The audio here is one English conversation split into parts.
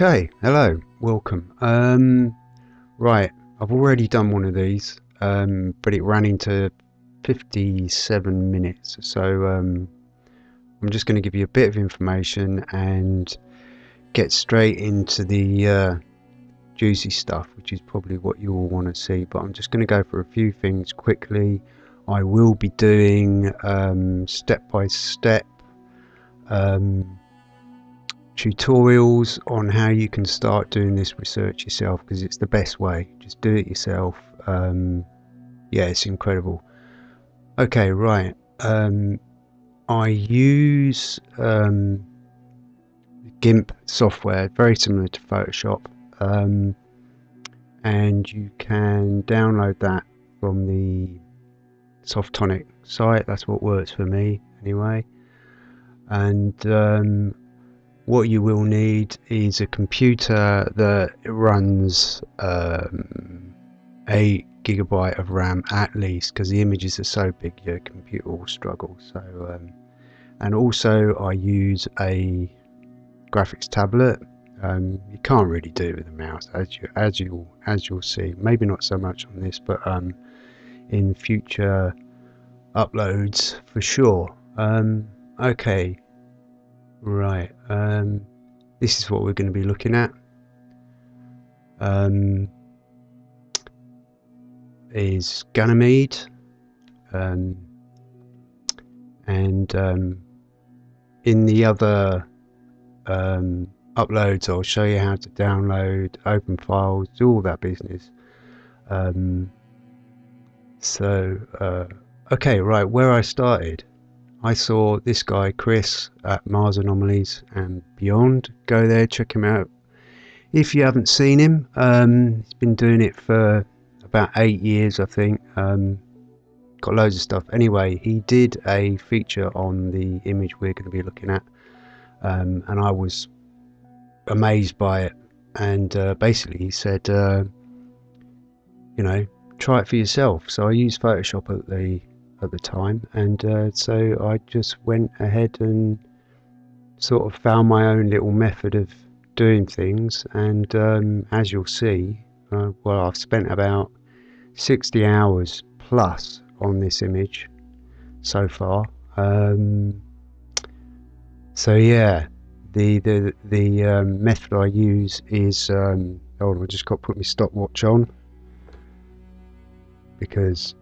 Okay, hello, welcome. Right, I've already done one of these, but it ran into 57 minutes. So I'm just going to give you a bit of information and get straight into the juicy stuff, which is probably what you all want to see. But I'm just going to go for a few things quickly. I will be doing step by step tutorials on how you can start doing this research yourself, because it's the best way. Just do it yourself. Yeah, it's incredible. Okay, right. I use GIMP software, very similar to Photoshop, and you can download that from the Softonic site. That's what works for me anyway. And what you will need is a computer that runs 8 GB of RAM at least, because the images are so big your computer will struggle. So and also I use a graphics tablet. You can't really do it with a mouse, as you'll see. Maybe not so much on this, but in future uploads for sure. Okay, right. This is what we're going to be looking at. Is Ganymede, and in the other uploads I'll show you how to download, open files, do all that business. Okay, right, where I started, I saw this guy Chris at Mars Anomalies and Beyond. Go there, check him out if you haven't seen him. He's been doing it for about 8 years, I think. Got loads of stuff. Anyway, he did a feature on the image we're going to be looking at, and I was amazed by it. And basically he said, try it for yourself. So I used Photoshop at the time, and so I just went ahead and sort of found my own little method of doing things. And as you'll see, well, I've spent about 60 hours plus on this image so far. So yeah, the method I use is hold on, I just got to put my stopwatch on because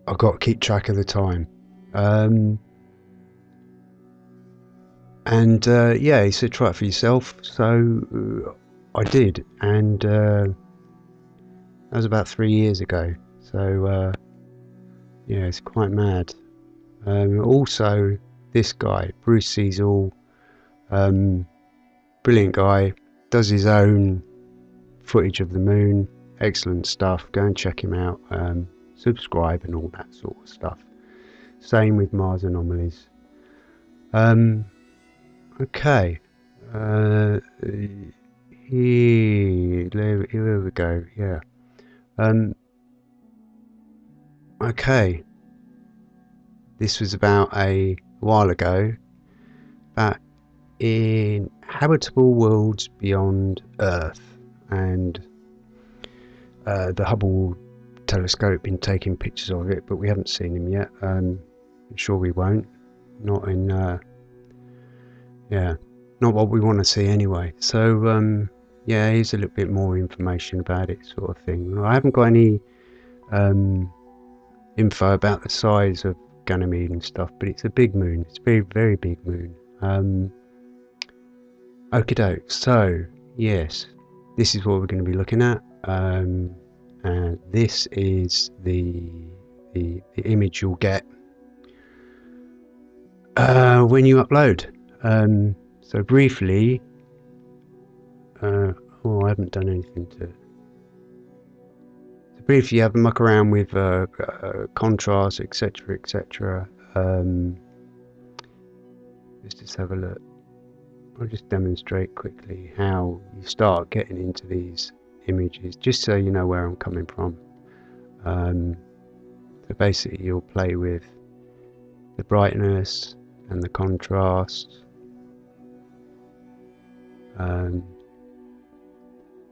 I've got to keep track of the time. And yeah, he said try it for yourself, so I did, and that was about 3 years ago. So yeah, it's quite mad. Also, this guy Bruce Cecil, brilliant guy, does his own footage of the moon. Excellent stuff. Go and check him out. Subscribe and all that sort of stuff. Same with Mars Anomalies. Okay. Here we go. Yeah. Okay. This was about a while ago. About in habitable worlds beyond Earth, and the Hubble telescope been taking pictures of it, but we haven't seen him yet. I'm sure we won't. Not in yeah, not what we want to see anyway. So yeah, here's a little bit more information about it, sort of thing. I haven't got any info about the size of Ganymede and stuff, but it's a big moon. It's a very, very big moon. Okie doke. So yes, this is what we're going to be looking at. And this is the image you'll get when you upload. So briefly, oh, I haven't done anything to. So briefly, you have a muck around with contrast, etc., etc. Just have a look. I'll just demonstrate quickly how you start getting into these images, just so you know where I'm coming from. So basically you'll play with the brightness and the contrast. Um,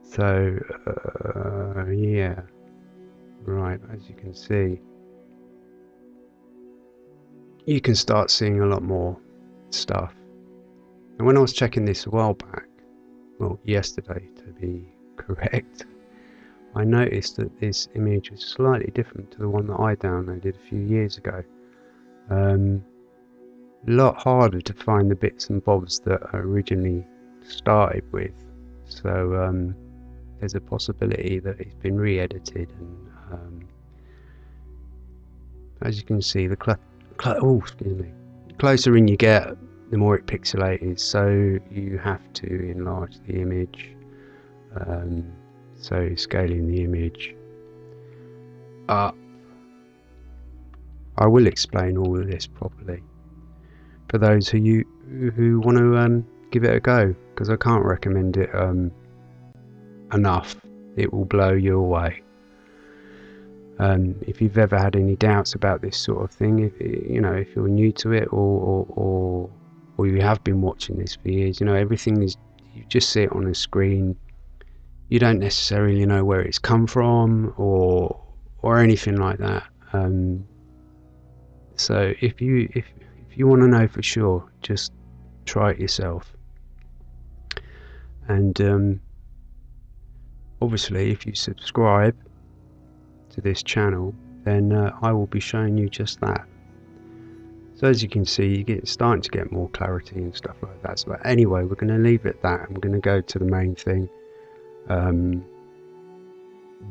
so yeah, right, as you can see, you can start seeing a lot more stuff. And when I was checking this a while back, well, yesterday to be correct, I noticed that this image was slightly different to the one that I downloaded a few years ago. A lot harder to find the bits and bobs that I originally started with. So there's a possibility that it's been re-edited, and as you can see, the closer in you get, the more it pixelated. So you have to enlarge the image. So scaling the image up. I will explain all of this properly for those who want to give it a go, because I can't recommend it enough. It will blow you away. If you've ever had any doubts about this sort of thing, if you're new to it, or you have been watching this for years, everything is, you just see it on the screen. You don't necessarily know where it's come from or anything like that. So if you want to know for sure, just try it yourself. And obviously, if you subscribe to this channel, then I will be showing you just that. So as you can see, you're starting to get more clarity and stuff like that. So anyway, we're going to leave it at that. I'm going to go to the main thing,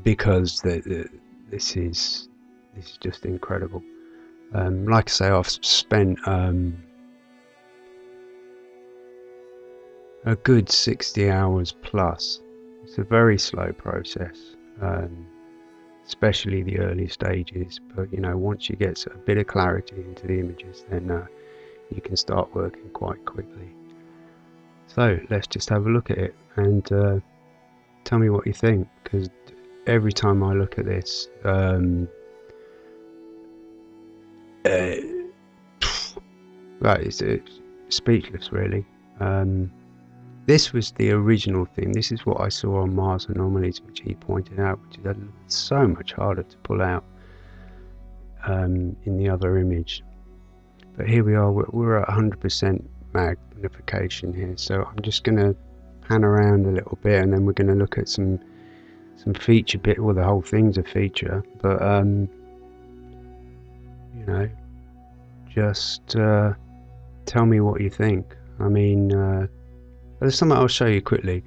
because this is just incredible. Like I say, I've spent a good 60 hours plus. It's a very slow process, especially the early stages, but once you get a bit of clarity into the images, then you can start working quite quickly. So let's just have a look at it and tell me what you think, because every time I look at this, it's speechless really. This was the original thing. This is what I saw on Mars Anomalies, which he pointed out, which is so much harder to pull out in the other image. But here we are, we're at 100% magnification here, so I'm just going to pan around a little bit, and then we're going to look at some feature bit. Well, the whole thing's a feature, but just tell me what you think. I mean, there's something I'll show you quickly.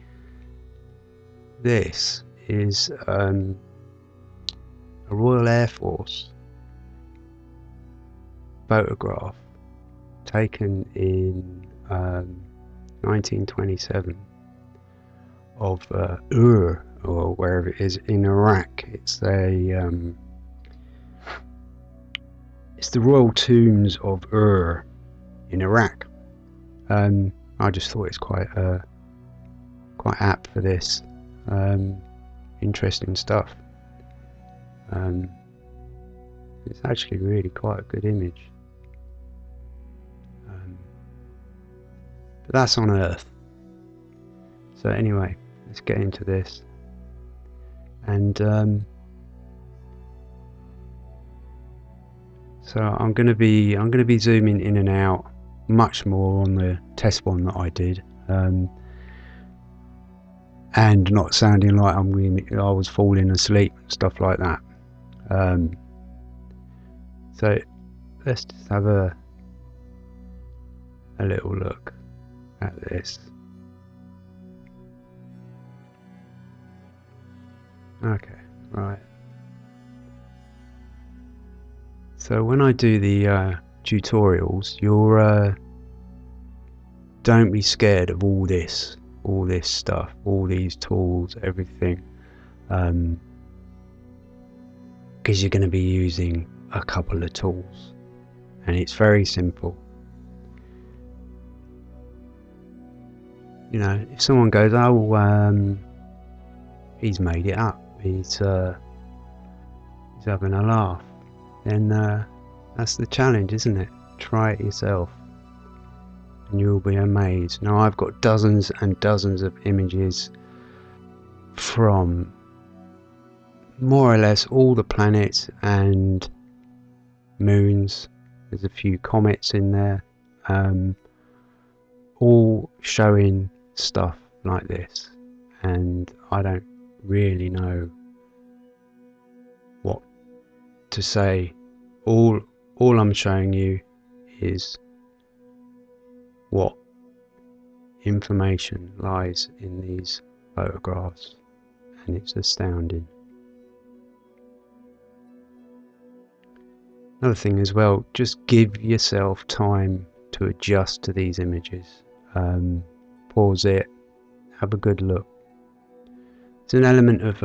This is a Royal Air Force photograph taken in 1927 of Ur, or wherever it is in Iraq. It's the Royal Tombs of Ur in Iraq. I just thought it's quite apt for this. Interesting stuff. It's actually really quite a good image. But that's on Earth. So anyway, let's get into this. And so I'm going to be zooming in and out much more on the test one that I did, and not sounding like I was falling asleep and stuff like that. So let's just have a little look at this. Okay, right. So when I do the tutorials, don't be scared of all this stuff, all these tools, everything, because you're going to be using a couple of tools, and it's very simple. If someone goes, oh, he's made it up, he's having a laugh, then that's the challenge, isn't it? Try it yourself. and you'll be amazed. Now I've got dozens and dozens of images from more or less all the planets and moons. There's a few comets in there, all showing stuff like this, and I don't really know what to say. All I'm showing you is what information lies in these photographs, and it's astounding. Another thing as well, just give yourself time to adjust to these images. Pause it, have a good look. It's an element of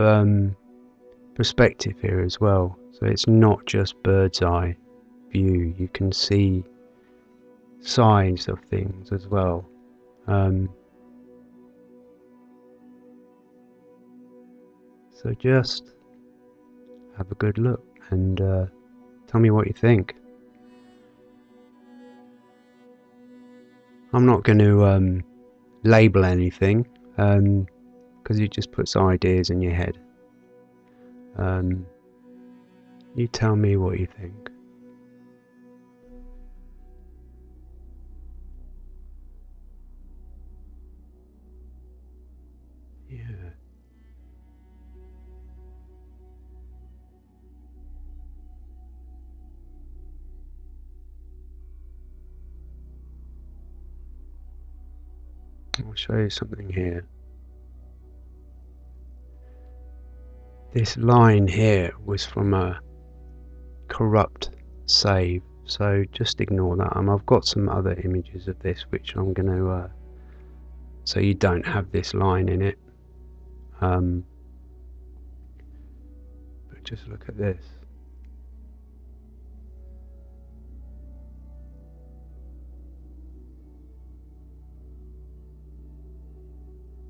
perspective here as well, so it's not just bird's eye view. You can see sides of things as well. So just have a good look and tell me what you think. I'm not going to label anything because it just puts ideas in your head. You tell me what you think. Yeah. I'll show you something here. This line here was from a corrupt save, so just ignore that. I've got some other images of this which I'm going to so you don't have this line in it, but just look at this.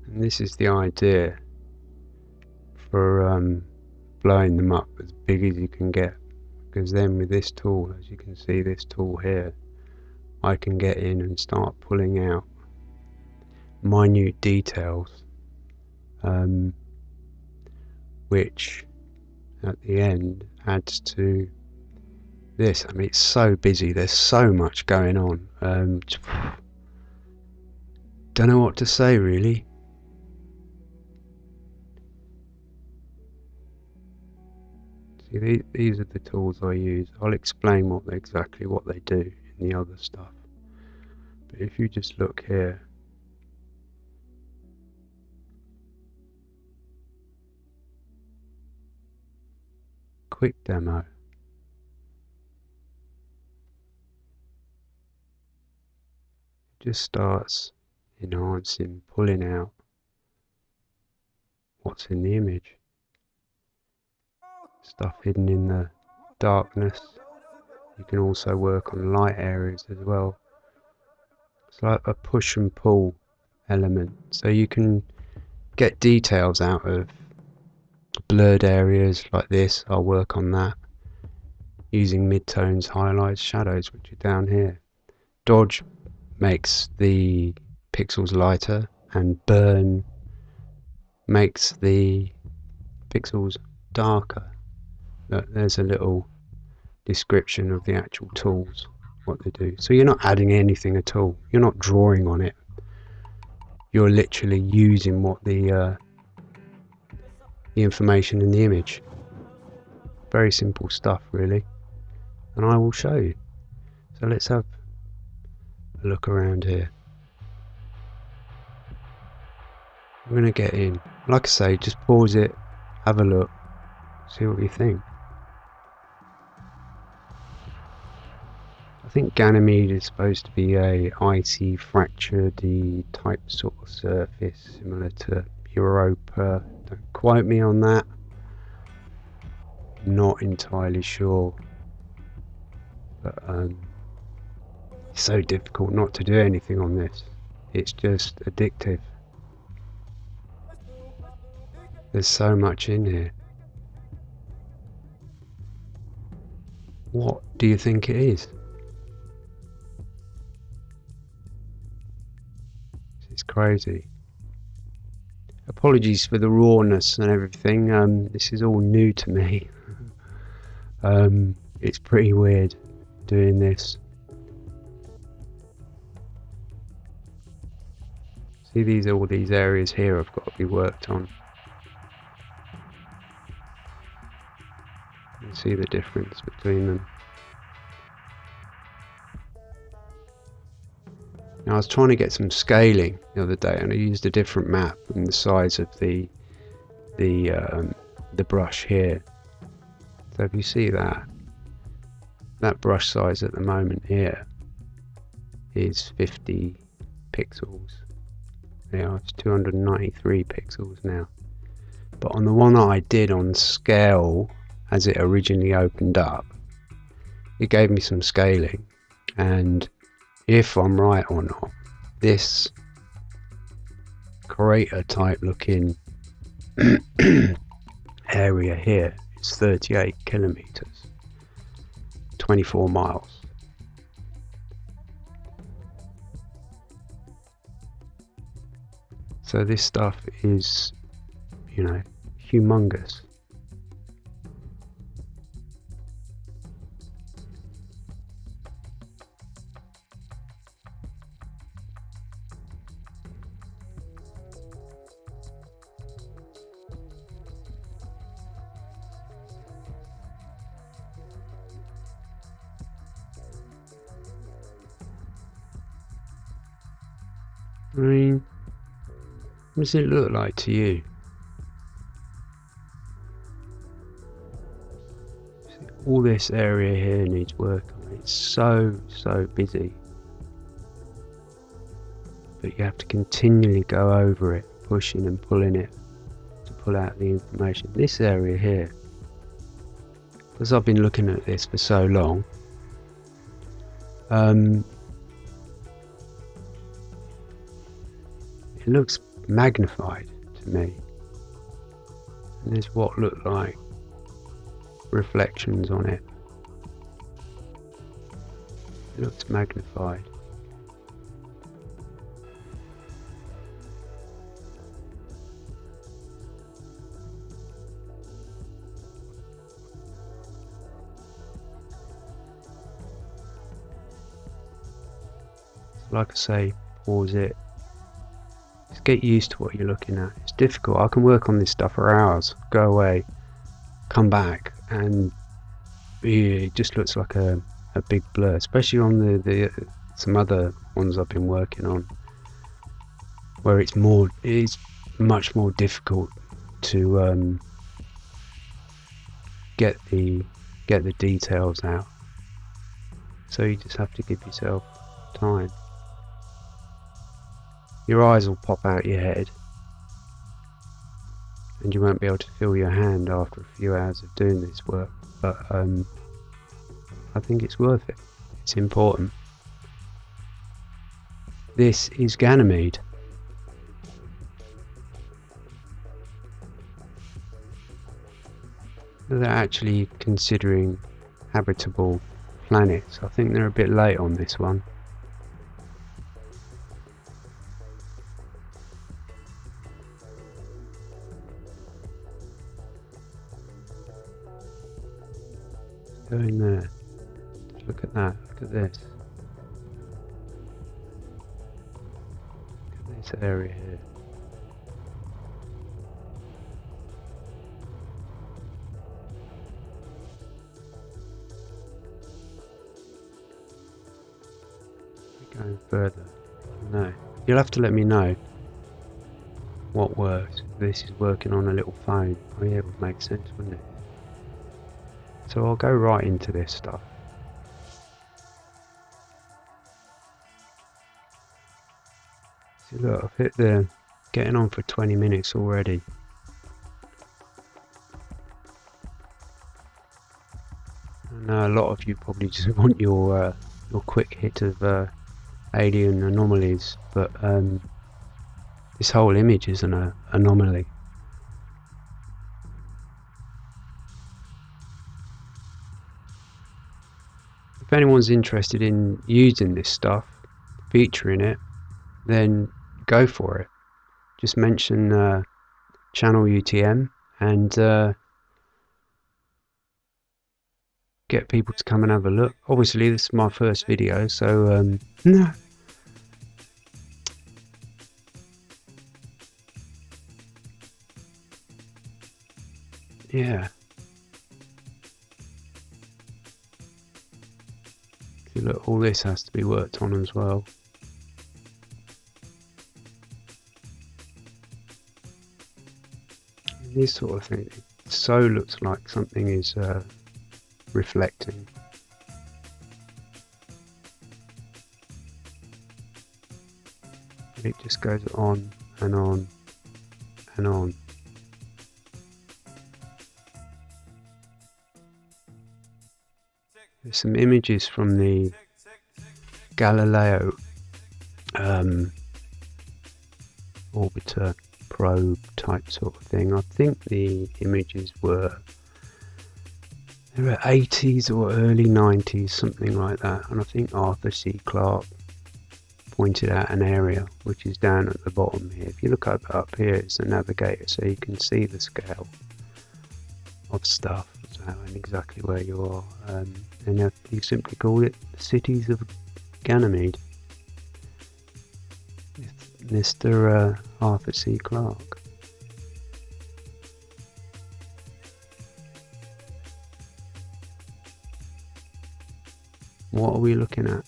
And this is the idea for blowing them up as big as you can get, because then with this tool, as you can see, this tool here, I can get in and start pulling out minute details, which at the end adds to this. I mean, it's so busy, there's so much going on. Don't know what to say really. See, these are the tools I use. I'll explain exactly what they do in the other stuff. But if you just look here, quick demo. It just starts enhancing, pulling out what's in the image. Stuff hidden in the darkness. You can also work on light areas as well. It's like a push and pull element, so you can get details out of blurred areas like this. I'll work on that using midtones, highlights, shadows, which are down here. Dodge makes the pixels lighter, and burn makes the pixels darker. There's a little description of the actual tools, what they do. So you're not adding anything at all. You're not drawing on it. You're literally using what the information in the image. Very simple stuff, really. And I will show you. So let's have a look around here. I'm going to get in. Like I say, just pause it, have a look, see what you think. I think Ganymede is supposed to be a icy, fractured-y type sort of surface, similar to Europa. Don't quote me on that. Not entirely sure. But it's so difficult not to do anything on this. It's just addictive. There's so much in here. What do you think it is? It's crazy. Apologies for the rawness and everything. This is all new to me. It's pretty weird doing this. See, all these areas here have got to be worked on. You can see the difference between them. Now, I was trying to get some scaling the other day, and I used a different map and the size of the brush here. So if you see that brush size at the moment here is 50 pixels. Now it's 293 pixels now. But on the one that I did on scale as it originally opened up, it gave me some scaling, and if I'm right or not, this crater type looking area here is 38 kilometers, 24 miles. So this stuff is, humongous. I mean, what does it look like to you? All this area here needs work on. It's so busy. But you have to continually go over it, pushing and pulling it to pull out the information. This area here, because I've been looking at this for so long, it looks magnified to me. And there's what look like reflections on it. It looks magnified. Like I say, pause it. Just get used to what you're looking at. It's difficult. I can work on this stuff for hours, go away, come back, and it just looks like a big blur, especially on the some other ones I've been working on, where it's much more difficult to get the details out. So you just have to give yourself time. Your eyes will pop out your head, and you won't be able to feel your hand after a few hours of doing this work, but I think it's worth it. It's important. This is Ganymede. They're actually considering habitable planets. I think they're a bit late on this one. Go in there. Look at that. Look at this. Look at this area here. Going further. No. You'll have to let me know what works. This is working on a little phone. Oh yeah, it would make sense, wouldn't it? So I'll go right into this stuff. See, look, I've hit the getting on for 20 minutes already. I know a lot of you probably just want your quick hit of alien anomalies, but this whole image is an anomaly. If anyone's interested in using this stuff, featuring it, then go for it. Just mention channel UTM and get people to come and have a look. Obviously this is my first video, so yeah. See, look, all this has to be worked on as well. This sort of thing, it so looks like something is reflecting. It just goes on and on and on. There's some images from the Galileo orbiter probe type sort of thing. I think the images were 80s or early 90s, something like that, and I think Arthur C. Clarke pointed out an area which is down at the bottom here. If you look up here, it's the navigator, so you can see the scale of stuff, so and exactly where you are, and you simply call it the cities of Ganymede. Mr. Arthur C. Clarke. What are we looking at?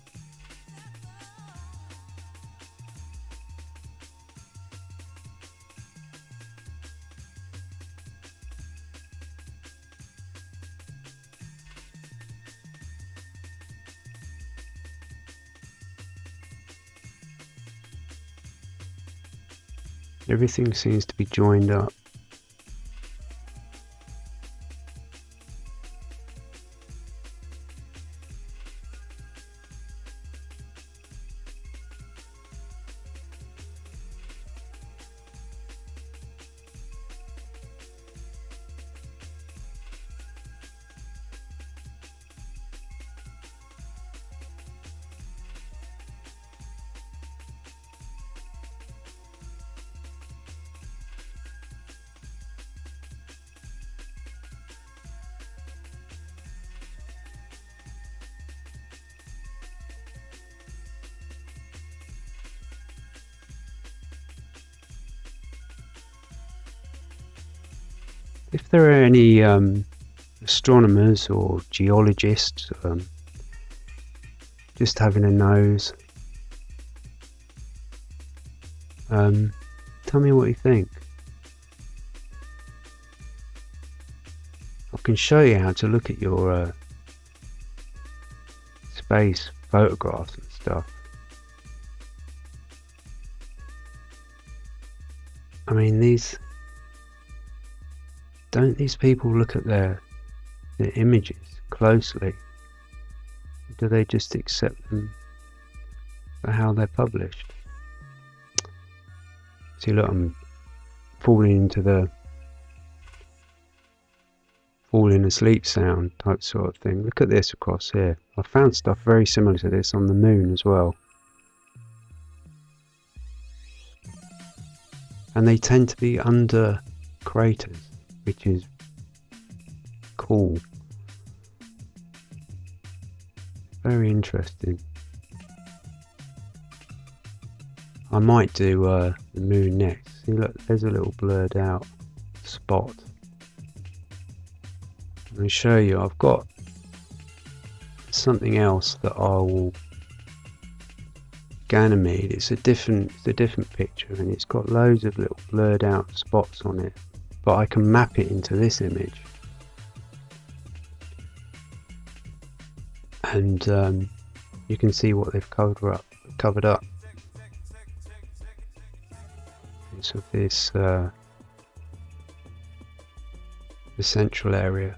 Everything seems to be joined up. If there are any astronomers or geologists just having a nose, tell me what you think. I can show you how to look at your space photographs and stuff. I mean, don't these people look at their images closely? Or do they just accept them for how they're published? See, look, I'm falling into the falling asleep sound type sort of thing. Look at this across here. I found stuff very similar to this on the moon as well. And they tend to be under craters, which is cool. Very interesting. I might do the moon next. See, look, there's a little blurred out spot. Let me show you. I've got something else that I will. Ganymede. It's a different picture, and it's got loads of little blurred out spots on it. But I can map it into this image, and you can see what they've covered up. It's of this the central area.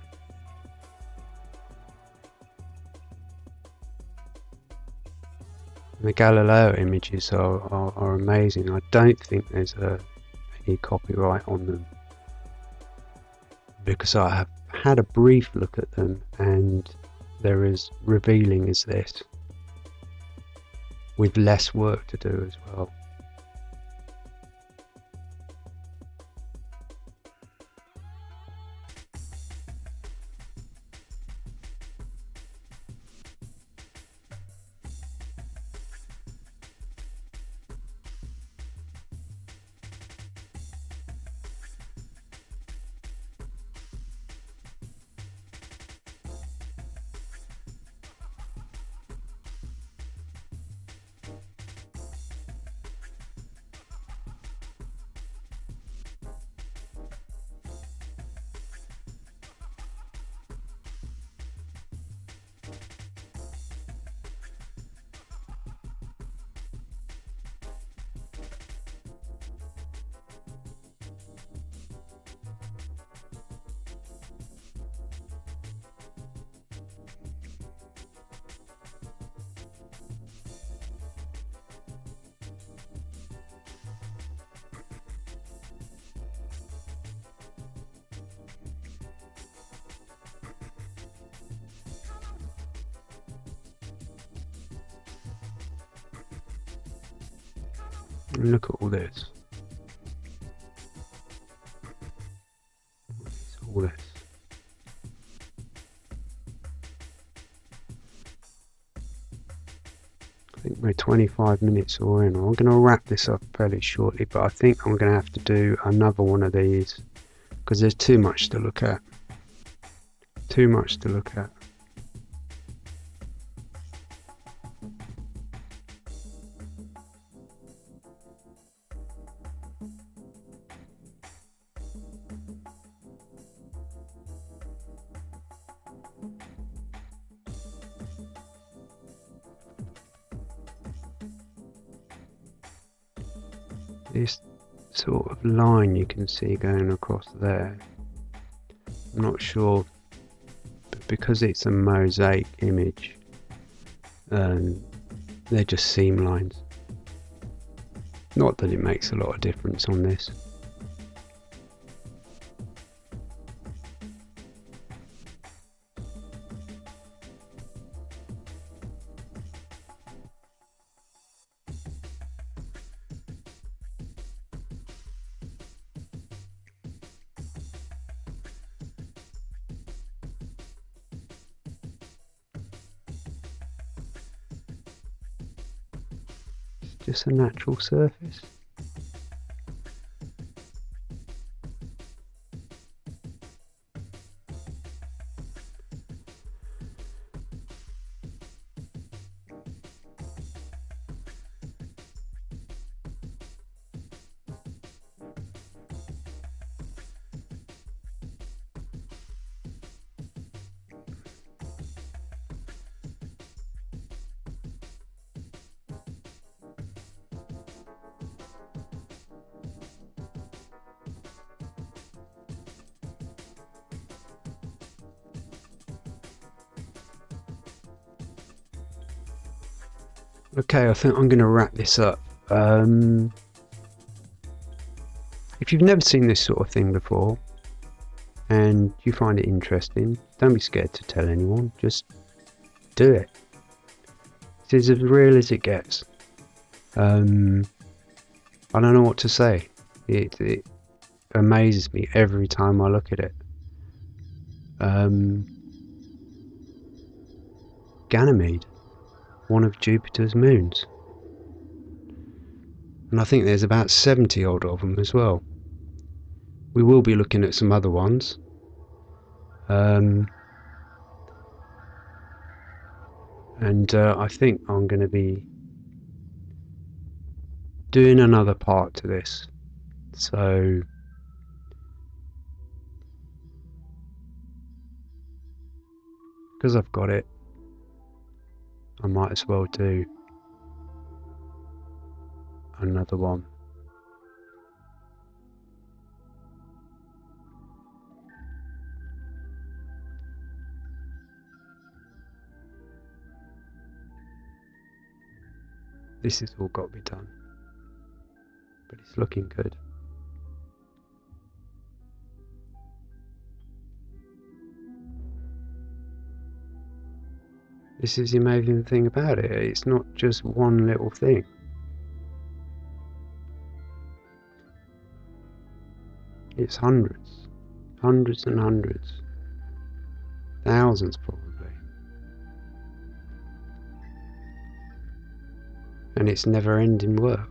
And the Galileo images are amazing. I don't think there's any copyright on them, because I have had a brief look at them and they're as revealing as this, with less work to do as well. And look at all this. All this. I think we're 25 minutes or in. I'm going to wrap this up fairly shortly, but I think I'm going to have to do another one of these because there's too much to look at. Too much to look at. This sort of line you can see going across there, I'm not sure, but because it's a mosaic image, they're just seam lines. Not that it makes a lot of difference on this. Just a natural surface. Okay, I think I'm going to wrap this up. If you've never seen this sort of thing before and you find it interesting, don't be scared to tell anyone. Just do it. It's as real as it gets. I don't know what to say. It amazes me every time I look at it. Ganymede, one of Jupiter's moons, and I think there's about 70 odd of them as well. We will be looking at some other ones, and I think I'm going to be doing another part to this, so because I've got it, I might as well do another one. This has all got to be done, but it's looking good. This is the amazing thing about it. It's not just one little thing. It's hundreds. Hundreds and hundreds. Thousands probably. And it's never ending work.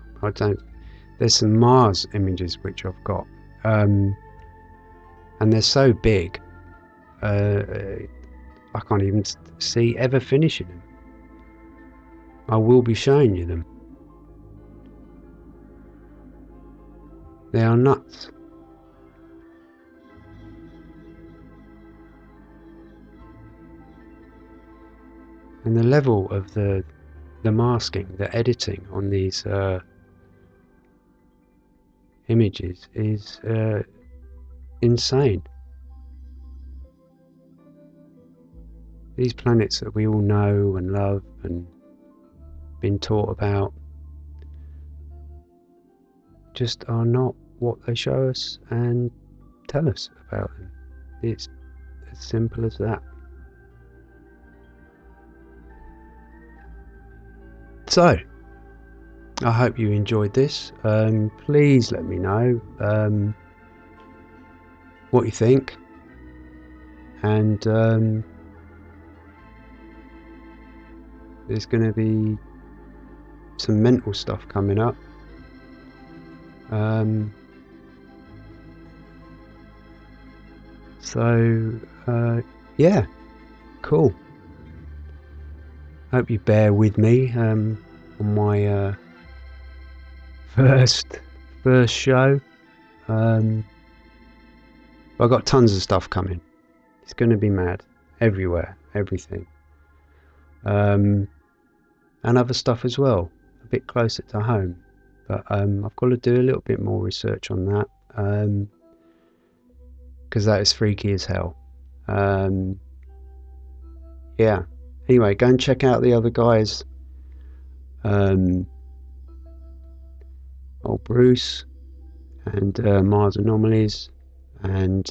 There's some Mars images which I've got. And they're so big. I can't even see ever finishing them. I will be showing you them. They are nuts. And the level of the masking, the editing on these images is insane. These planets that we all know and love and been taught about just are not what they show us and tell us about them. It's as simple as that. So, I hope you enjoyed this. Please let me know what you think, and there's going to be some mental stuff coming up. Yeah, cool. Hope you bear with me on my first show. I've got tons of stuff coming. It's going to be mad everywhere, everything, and other stuff as well, a bit closer to home. But I've got to do a little bit more research on that, because that is freaky as hell. Yeah. Anyway, go and check out the other guys. Old Bruce and Mars Anomalies, and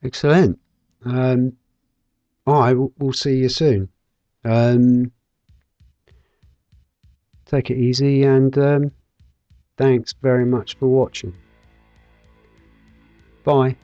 excellent. Alright, we'll see you soon. Take it easy, and thanks very much for watching. Bye.